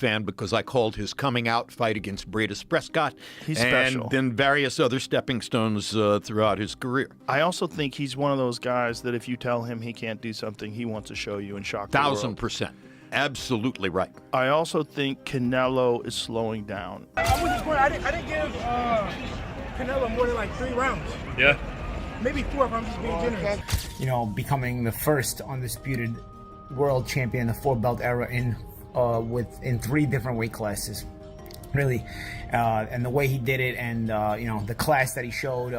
fan because I called his coming out fight against Bradis Prescott. He's and special. then various other stepping stones throughout his career. I also think he's one of those guys that if you tell him he can't do something, he wants to show you and shock the world. 1,000%. Absolutely right. I also think Canelo is slowing down. I was just going, I didn't give Canelo more than like 3 rounds. Yeah. Maybe 4 if I'm just being generous. You know, becoming the first undisputed world champion in the 4-belt era in 3 different weight classes. Really, and the way he did it, and you know, the class that he showed.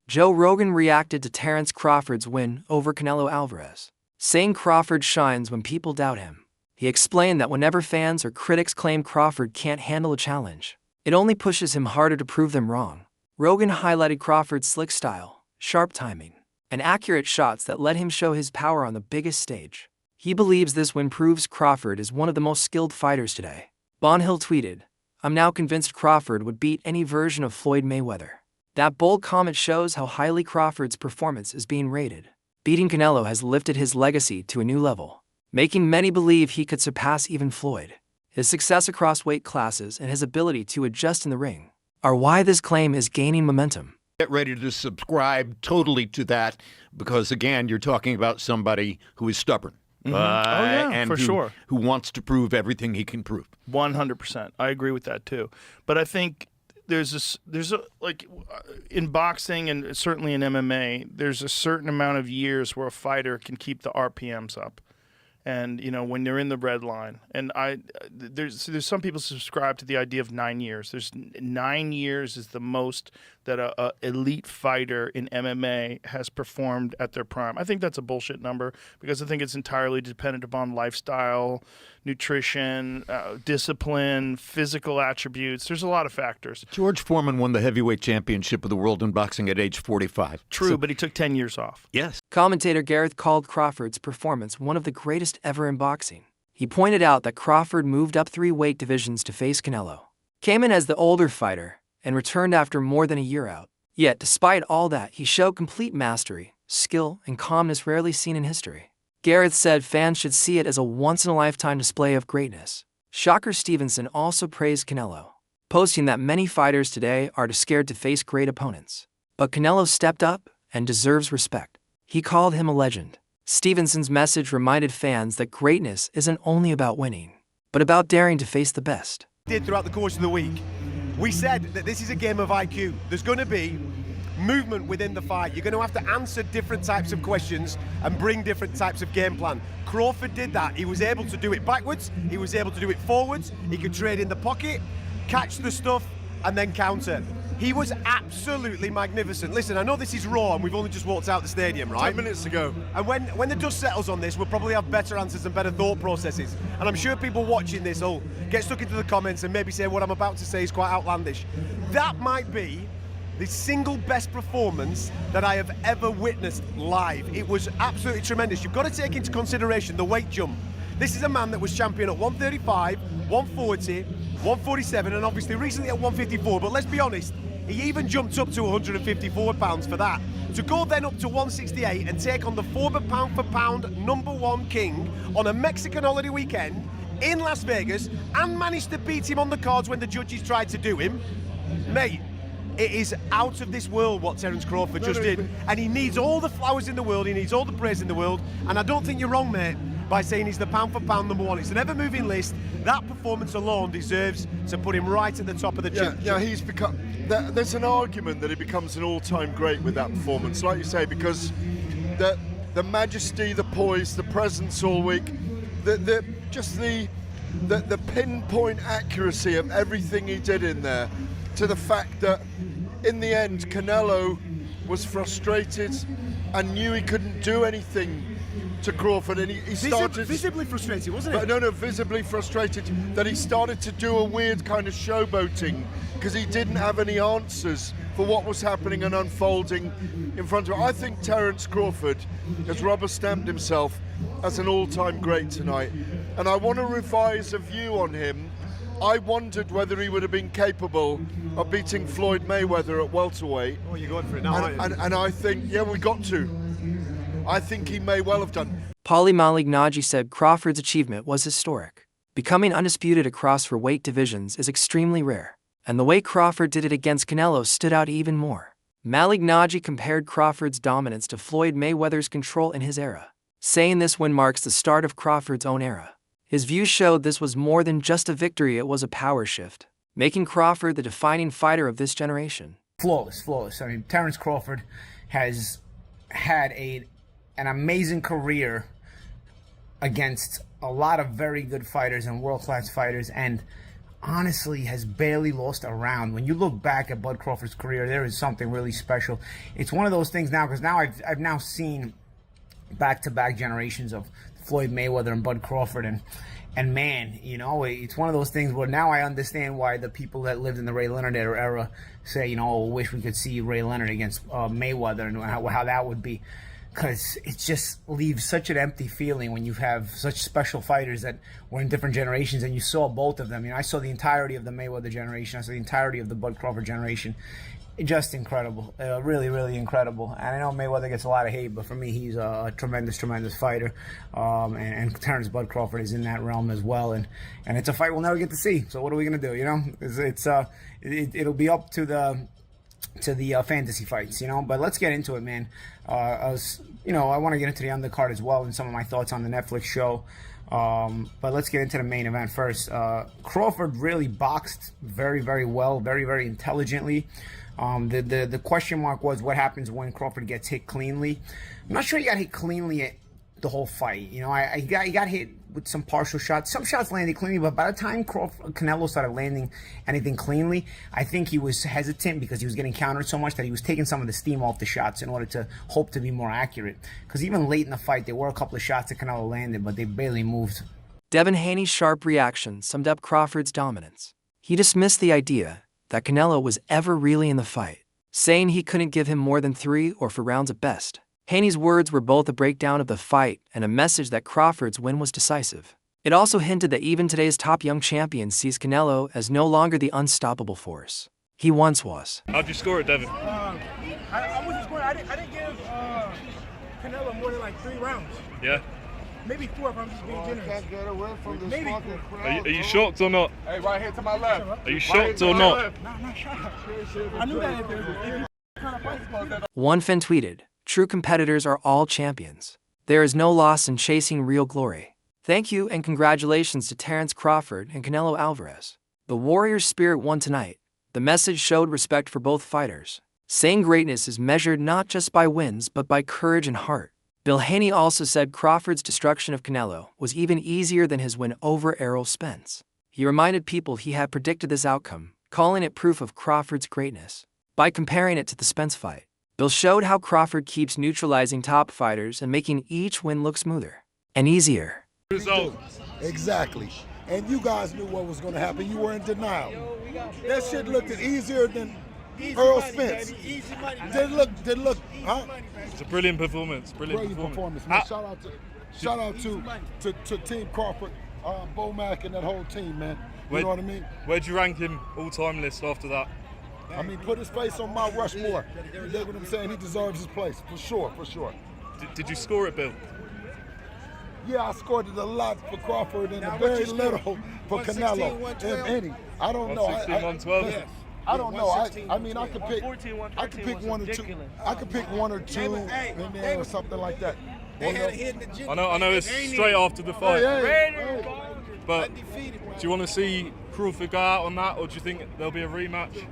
Joe Rogan reacted to Terence Crawford's win over Canelo Alvarez, saying Crawford shines when people doubt him. He explained that whenever fans or critics claim Crawford can't handle a challenge, it only pushes him harder to prove them wrong. Rogan highlighted Crawford's slick style, sharp timing, and accurate shots that let him show his power on the biggest stage. He believes this win proves Crawford is one of the most skilled fighters today. Bonhill tweeted, "I'm now convinced Crawford would beat any version of Floyd Mayweather." That bold comment shows how highly Crawford's performance is being rated. Beating Canelo has lifted his legacy to a new level, making many believe he could surpass even Floyd. His success across weight classes and his ability to adjust in the ring are why this claim is gaining momentum. Get ready to subscribe totally to that because, again, you're talking about somebody who is stubborn. And for sure. Who wants to prove everything he can prove. 100%. I agree with that too. But I think there's like in boxing and certainly in MMA, there's a certain amount of years where a fighter can keep the RPMs up. And, you know, when they're in the red line, and there's some people subscribe to the idea of 9 years. There's 9 years is the most that a elite fighter in MMA has performed at their prime. I think that's a bullshit number because I think it's entirely dependent upon lifestyle, nutrition, discipline, physical attributes. There's a lot of factors. George Foreman won the heavyweight championship of the world in boxing at age 45. True, but he took 10 years off. Yes. Commentator Gareth called Crawford's performance one of the greatest ever in boxing. He pointed out that Crawford moved up 3 weight divisions to face Canelo, came in as the older fighter, and returned after more than a year out. Yet, despite all that, he showed complete mastery, skill, and calmness rarely seen in history. Gareth said fans should see it as a once-in-a-lifetime display of greatness. Shocker Stevenson also praised Canelo, posting that many fighters today are too scared to face great opponents. But Canelo stepped up and deserves respect. He called him a legend. Stevenson's message reminded fans that greatness isn't only about winning, but about daring to face the best. Did throughout the course of the week. We said that this is a game of IQ. There's going to be movement within the fight. You're going to have to answer different types of questions and bring different types of game plan. Crawford did that. He was able to do it backwards. He was able to do it forwards. He could trade in the pocket, catch the stuff, and then counter. He was absolutely magnificent. Listen, I know this is raw and we've only just walked out the stadium, right? 10 minutes ago. And when the dust settles on this, we'll probably have better answers and better thought processes. And I'm sure people watching this will get stuck into the comments and maybe say what I'm about to say is quite outlandish. That might be the single best performance that I have ever witnessed live. It was absolutely tremendous. You've got to take into consideration the weight jump. This is a man that was champion at 135, 140, 147, and obviously recently at 154. But let's be honest, he even jumped up to 154 pounds for that. To go then up to 168 and take on the former pound-for-pound #1 king on a Mexican holiday weekend in Las Vegas and managed to beat him on the cards when the judges tried to do him, mate, it is out of this world what Terence Crawford just did. And he needs all the flowers in the world, he needs all the praise in the world, and I don't think you're wrong, mate, by saying he's the pound-for-pound #1. It's an ever-moving list. That performance alone deserves to put him right at the top of the chart. Yeah, he's become. There's an argument that he becomes an all-time great with that performance, like you say, because the majesty, the poise, the presence all week, the pinpoint accuracy of everything he did in there, to the fact that in the end Canelo was frustrated and knew he couldn't do anything to Crawford, and he started visibly frustrated, wasn't it? No, visibly frustrated that he started to do a weird kind of showboating because he didn't have any answers for what was happening and unfolding in front of him. I think Terence Crawford has rubber-stamped himself as an all-time great tonight, and I want to revise a view on him. I wondered whether he would have been capable of beating Floyd Mayweather at welterweight. Oh, you're going for it now, aren't you? And I think, yeah, we got to. I think he may well have done. Paulie Malignaggi said Crawford's achievement was historic, Becoming undisputed across for weight divisions is extremely rare, and the way Crawford did it against Canelo stood out even more. Malik Naji compared Crawford's dominance to Floyd Mayweather's control in his era, saying this win marks the start of Crawford's own era. His views showed this was more than just a victory, it was a power shift, making Crawford the defining fighter of this generation. Flawless, flawless. I mean, Terence Crawford has had an amazing career against a lot of very good fighters and world-class fighters, and honestly has barely lost a round. When you look back at Bud Crawford's career, there is something really special. It's one of those things now, because now I've now seen back-to-back generations of Floyd Mayweather and Bud Crawford, and man, you know, it's one of those things where now I understand why the people that lived in the Ray Leonard era say, you know, oh, wish we could see Ray Leonard against Mayweather, and how that would be. Because it just leaves such an empty feeling when you have such special fighters that were in different generations, and you saw both of them. You know, I saw the entirety of the Mayweather generation. I saw the entirety of the Bud Crawford generation. Just incredible. Really, really incredible. And I know Mayweather gets a lot of hate, but for me, he's a tremendous, tremendous fighter. And Terence Bud Crawford is in that realm as well. And it's a fight we'll never get to see. So what are we going to do, you know? It'll be up to the fantasy fights, you know. But let's get into it, man. I want to get into the undercard as well and some of my thoughts on the Netflix show. But let's get into the main event first. Crawford really boxed very, very well, very, very intelligently. The question mark was what happens when Crawford gets hit cleanly. I'm not sure he got hit cleanly the whole fight. You know, he got hit with some partial shots. Some shots landed cleanly, but by the time Canelo started landing anything cleanly, I think he was hesitant because he was getting countered so much that he was taking some of the steam off the shots in order to hope to be more accurate. Because even late in the fight, there were a couple of shots that Canelo landed, but they barely moved. Devin Haney's sharp reaction summed up Crawford's dominance. He dismissed the idea that Canelo was ever really in the fight, saying he couldn't give him more than 3 or 4 rounds at best. Haney's words were both a breakdown of the fight and a message that Crawford's win was decisive. It also hinted that even today's top young champion sees Canelo as no longer the unstoppable force he once was. How'd you score it, Devin? I wasn't scoring. I didn't give Canelo more than like 3 rounds. Yeah. Maybe 4 if I'm just being generous. Can't get away from this Maybe fucking 4. Are you shocked or not? Hey, right here to my left. Are you shocked or not? No, I'm not shocked. I knew that if you kind of fight. One fan tweeted, "True competitors are all champions. There is no loss in chasing real glory. Thank you and congratulations to Terence Crawford and Canelo Alvarez. The warrior spirit won tonight." The message showed respect for both fighters, saying greatness is measured not just by wins but by courage and heart. Bill Haney also said Crawford's destruction of Canelo was even easier than his win over Errol Spence. He reminded people he had predicted this outcome, calling it proof of Crawford's greatness. By comparing it to the Spence fight, Bill showed how Crawford keeps neutralizing top fighters and making each win look smoother and easier. Result. Exactly. And you guys knew what was going to happen. You were in denial. That shit looked easier than Earl Spence. Did it look, huh? It's a brilliant performance. Brilliant performance, man. Shout out to Team Crawford, Bo Mack, and that whole team, man. You know what I mean? Where'd you rank him all-time list after that? I mean, put his face on Mount Rushmore. You get what I'm saying? He deserves his place, for sure, for sure. Did you score it, Bill? Yeah, I scored it a lot for Crawford and a very little for Canelo, if any. I don't know. 116, 112? Yes. I don't know. I mean, I could pick one or two. I could pick one or two in there or something like that. I know it's straight after the fight. But do you want to see Crawford go out on that, or do you think there'll be a rematch?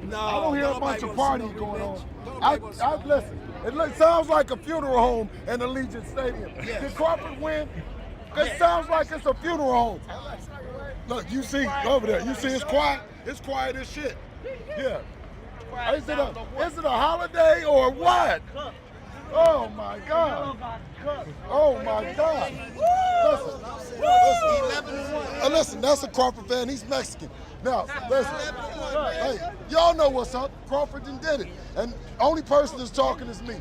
No, I don't hear a bunch of partying going on. I listen. It sounds like a funeral home in Allegiant Stadium. Did Crawford win? It sounds like it's a funeral home. Look, you see over there. You see it's quiet. It's quiet as shit. Yeah. Is it a holiday or what? Oh my God. Oh my God. Listen, that's a Crawford fan. He's Mexican. Now, listen. Hey, y'all know what's up. Crawford did it. And only person that's talking is me.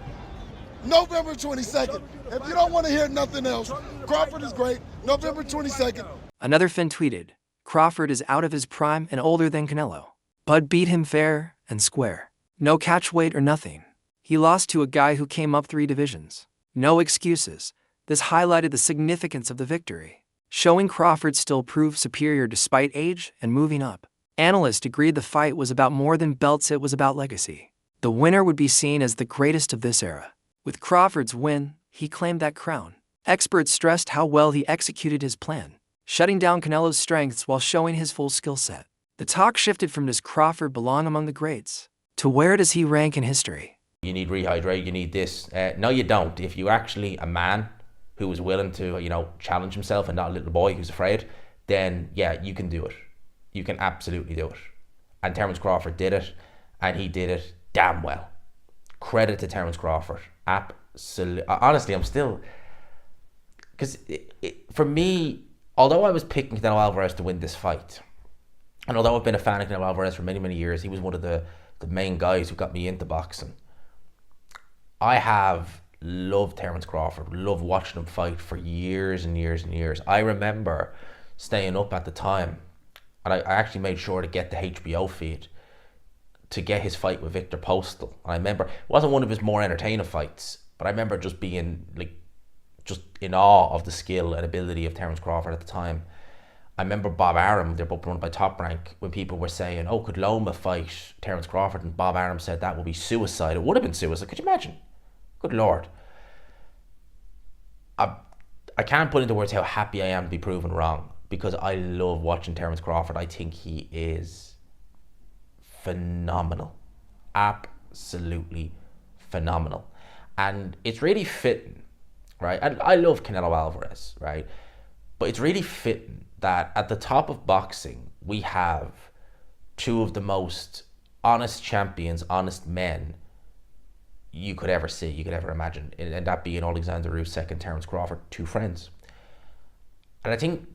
November 22nd. If you don't want to hear nothing else, Crawford is great. November 22nd. Another fan tweeted, "Crawford is out of his prime and older than Canelo. Bud beat him fair and square. No catch weight or nothing. He lost to a guy who came up 3 divisions. No excuses." This highlighted the significance of the victory. showing Crawford still proved superior despite age and moving up. Analysts agreed the fight was about more than belts, it was about legacy. The winner would be seen as the greatest of this era. With Crawford's win, he claimed that crown. Experts stressed how well he executed his plan, shutting down Canelo's strengths while showing his full skill set. The talk shifted from does Crawford belong among the greats to where does he rank in history? You need rehydrate, you need this. No, you don't. If you're actually a man who is willing to, challenge himself and not a little boy who's afraid, then yeah, you can do it. You can absolutely do it. And Terence Crawford did it, and he did it damn well. Credit to Terence Crawford. Absolutely. Honestly, I'm still... Because for me, although I was picking Canelo Alvarez to win this fight, and although I've been a fan of Canelo Alvarez for many, many years, he was one of the main guys who got me into boxing. I have loved Terence Crawford, loved watching him fight for years and years and years. I remember staying up at the time, and I actually made sure to get the HBO feed to get his fight with Victor Postal. And I remember, it wasn't one of his more entertaining fights, but I remember just being just in awe of the skill and ability of Terence Crawford at the time. I remember Bob Arum, they're both run by Top Rank, when people were saying, oh, could Loma fight Terence Crawford? And Bob Arum said that would be suicide. It would have been suicide. Could you imagine? Good Lord. I can't put into words how happy I am to be proven wrong, because I love watching Terence Crawford. I think he is phenomenal. Absolutely phenomenal. And it's really fitting, right? And I love Canelo Alvarez, right? But it's really fitting that at the top of boxing, we have two of the most honest champions, honest men you could ever see, you could ever imagine. And that being Alexander Usyk and Terence Crawford, two friends. And I think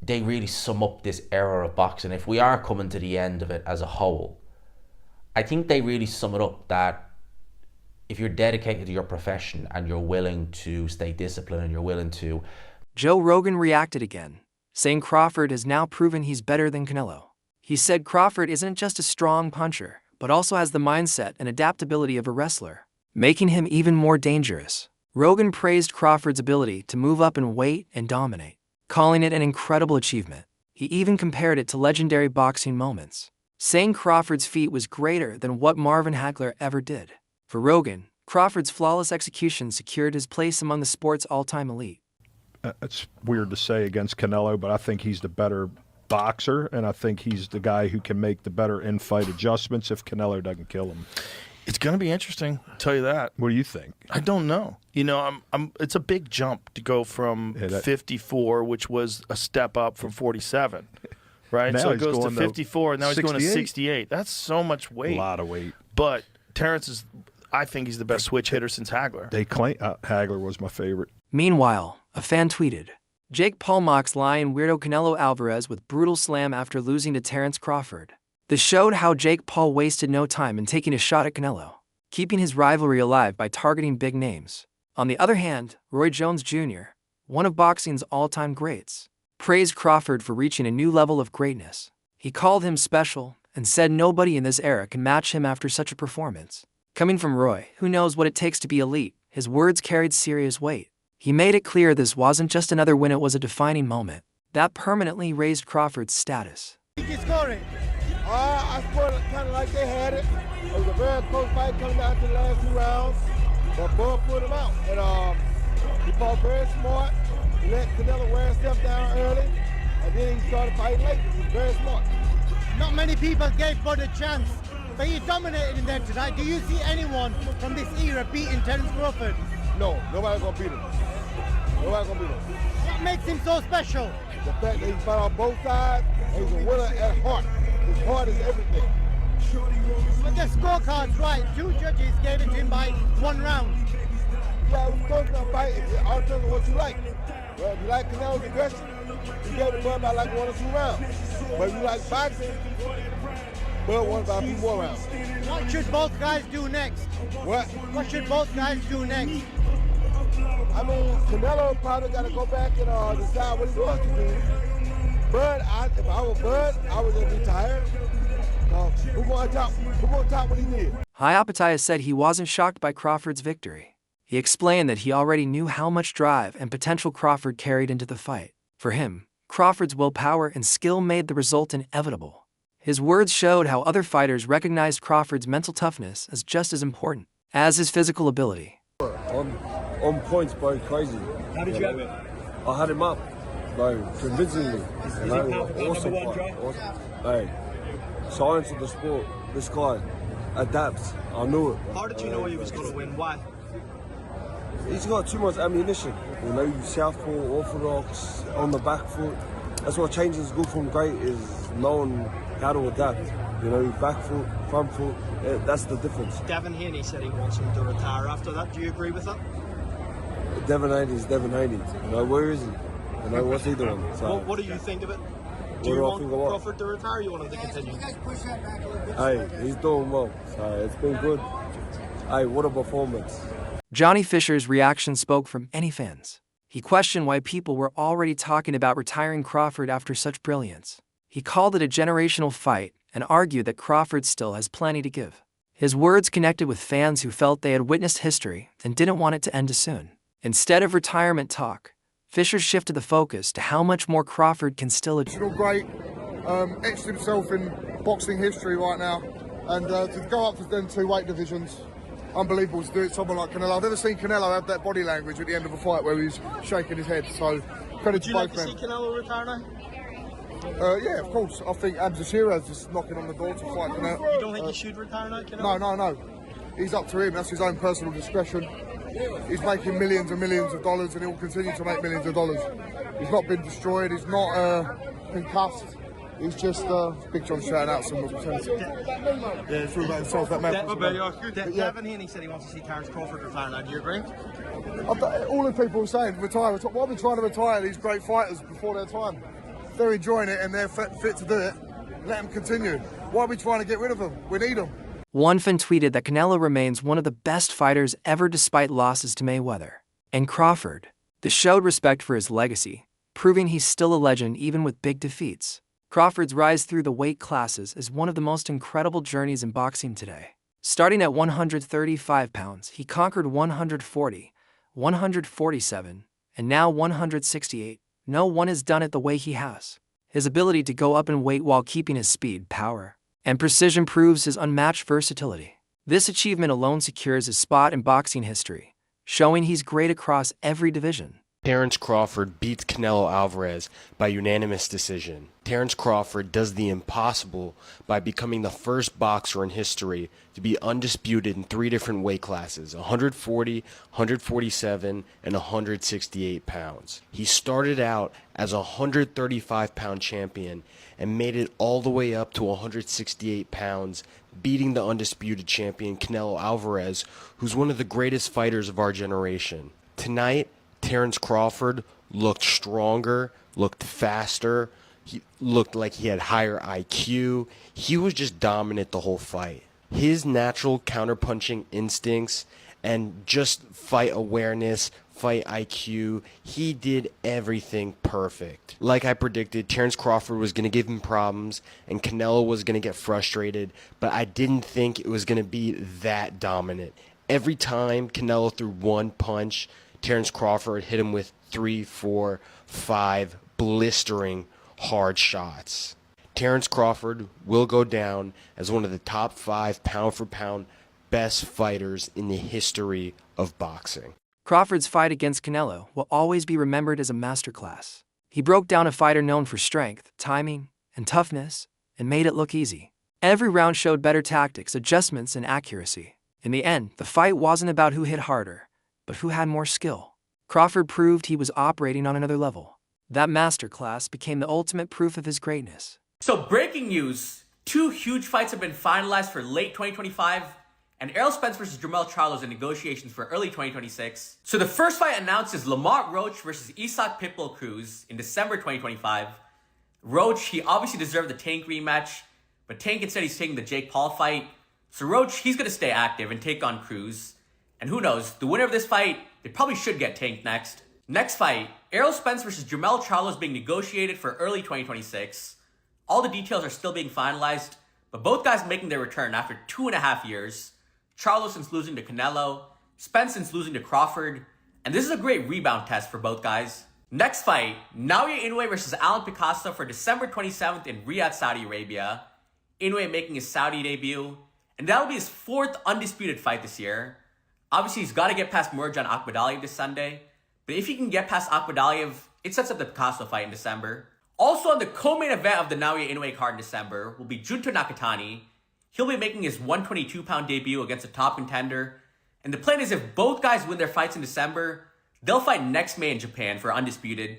they really sum up this era of boxing. If we are coming to the end of it as a whole, I think they really sum it up that if you're dedicated to your profession and you're willing to stay disciplined and you're willing to... Joe Rogan reacted again, saying Crawford has now proven he's better than Canelo. He said Crawford isn't just a strong puncher, but also has the mindset and adaptability of a wrestler, making him even more dangerous. Rogan praised Crawford's ability to move up in weight and dominate, calling it an incredible achievement. He even compared it to legendary boxing moments, saying Crawford's feat was greater than what Marvin Hagler ever did. For Rogan, Crawford's flawless execution secured his place among the sport's all-time elite. It's weird to say against Canelo, but I think he's the better boxer, and I think he's the guy who can make the better in-fight adjustments if Canelo doesn't kill him. It's going to be interesting, I'll tell you that. What do you think? I don't know. It's a big jump to go from 54, which was a step up from 47, right? Now so it he's goes to going 54, and now 68. he's going to 68. That's so much weight. A lot of weight. But Terence I think he's the best switch hitter since Hagler. They claim Hagler was my favorite. Meanwhile, a fan tweeted, Jake Paul mocks lying weirdo Canelo Alvarez with brutal slam after losing to Terence Crawford. This showed how Jake Paul wasted no time in taking a shot at Canelo, keeping his rivalry alive by targeting big names. On the other hand, Roy Jones Jr., one of boxing's all-time greats, praised Crawford for reaching a new level of greatness. He called him special and said nobody in this era can match him after such a performance. Coming from Roy, who knows what it takes to be elite, his words carried serious weight. He made it clear this wasn't just another win, it was a defining moment that permanently raised Crawford's status. I scored kind of like they had it. It was a very close fight coming down to the last 2 rounds, but Bud put him out. And he fought very smart. He let Canelo wear himself down early, and then he started fighting late. He was very smart. Not many people gave Bud a chance, but he dominated in there tonight. Do you see anyone from this era beating Terence Crawford? No, nobody's gonna beat him. Nobody's gonna beat him. What makes him so special? The fact that he fought on both sides, and he's a winner at heart. His heart is everything. But the scorecard's right. 2 judges gave it to him by 1 round. Yeah, it was close enough fight. It all depends on what you like. Well, if you like Canelo's aggression, you gave the Bud by like 1 or 2 rounds. But if you like boxing, Bud won by a few more rounds. What should both guys do next? What? What should both guys do next? I mean, Canelo probably got to go back and decide what he wants to do. Bud, if I were Bud, I would just retire. Who gonna top what he did? Hayapataya said he wasn't shocked by Crawford's victory. He explained that he already knew how much drive and potential Crawford carried into the fight. For him, Crawford's willpower and skill made the result inevitable. His words showed how other fighters recognized Crawford's mental toughness as just as important as his physical ability. On points, bro, crazy. How did you have it? I had him up, bro, convincingly. Is he number one draft? Hey, science of the sport. This guy adapts. I knew it. How did you know he was going to win? Why? He's got too much ammunition. You know, southpaw, orthodox, on the back foot. That's what changes good from great is knowing how to adapt. You know, back foot, front foot. That's the difference. Devin Haney said he wants him to retire after that. Do you agree with that? Devin Haney is Devin Haney. You know, where is he? You know, what's he doing? So, What do you think of it? Do What you do I want think of what? Crawford to retire or you want him to continue? hey, he's doing well. So it's been good. Hey, what a performance. Johnny Fisher's reaction spoke for many fans. He questioned why people were already talking about retiring Crawford after such brilliance. He called it a generational fight and argued that Crawford still has plenty to give. His words connected with fans who felt they had witnessed history and didn't want it to end too soon. Instead of retirement talk, Fisher shifted the focus to how much more Crawford can still achieve. Great, etched himself in boxing history right now, and to go up to them 2 weight divisions, unbelievable to do it. Someone like Canelo, I've never seen Canelo have that body language at the end of a fight where he's shaking his head. So credit to both men. Would you like to see Canelo retire now? Yeah, of course. I think Abdul just knocking on the door to fight Canelo. You don't think he should retire now, Canelo? No. He's up to him. That's his own personal discretion. He's making millions and millions of dollars, and he'll continue to make millions of dollars. He's not been destroyed. He's not concussed. He's just Big John shouting out some of the yeah, it's all about himself. That man. Devin Haney said he wants to see Terence Crawford retire now. Do you agree? All the people are saying retire. Why are we trying to retire these great fighters before their time? If they're enjoying it and they're fit to do it, let them continue. Why are we trying to get rid of them? We need them. One fan tweeted that Canelo remains one of the best fighters ever despite losses to Mayweather and Crawford. This showed respect for his legacy, proving he's still a legend even with big defeats. Crawford's rise through the weight classes is one of the most incredible journeys in boxing today. Starting at 135 pounds, he conquered 140, 147, and now 168. No one has done it the way he has. His ability to go up in weight while keeping his speed, power, and precision proves his unmatched versatility. This achievement alone secures his spot in boxing history, showing he's great across every division. Terence Crawford beats Canelo Alvarez by unanimous decision. Terence Crawford does the impossible by becoming the first boxer in history to be undisputed in 3 different weight classes, 140, 147, and 168 pounds. He started out as a 135-pound champion and made it all the way up to 168 pounds, beating the undisputed champion Canelo Alvarez, who's one of the greatest fighters of our generation. Tonight, Terence Crawford looked stronger, looked faster, he looked like he had higher IQ. He was just dominant the whole fight. His natural counterpunching instincts and just fight awareness, fight IQ, he did everything perfect. Like I predicted, Terence Crawford was going to give him problems and Canelo was going to get frustrated, but I didn't think it was going to be that dominant. Every time Canelo threw one punch, Terence Crawford hit him with 3, 4, 5 blistering hard shots. Terence Crawford will go down as one of the top 5 pound-for-pound best fighters in the history of boxing. Crawford's fight against Canelo will always be remembered as a masterclass. He broke down a fighter known for strength, timing, and toughness, and made it look easy. Every round showed better tactics, adjustments, and accuracy. In the end, the fight wasn't about who hit harder, but who had more skill. Crawford proved he was operating on another level. That masterclass became the ultimate proof of his greatness. So breaking news, 2 huge fights have been finalized for late 2025, and Errol Spence versus Jermell Charlo in negotiations for early 2026. So the first fight announced is Lamont Roach versus Isaac Pitbull Cruz in December 2025. Roach, he obviously deserved the Tank rematch, but Tank instead he's taking the Jake Paul fight. So Roach, he's going to stay active and take on Cruz. And who knows, the winner of this fight, they probably should get Tank next. Next fight, Errol Spence versus Jermell Charlo is being negotiated for early 2026. All the details are still being finalized, but both guys making their return after 2.5 years. Charlo since losing to Canelo, Spence since losing to Crawford, and this is a great rebound test for both guys. Next fight, Naoya Inoue versus Alan Picasso for December 27th in Riyadh, Saudi Arabia. Inoue making his Saudi debut, and that'll be his 4th undisputed fight this year. Obviously, he's got to get past Murodjan Akhmadaliev this Sunday, but if he can get past Akhmadaliev, it sets up the Picasso fight in December. Also on the co-main event of the Naoya Inoue card in December will be Junto Nakatani. He'll be making his 122-pound debut against a top contender, and the plan is if both guys win their fights in December, they'll fight next May in Japan for undisputed.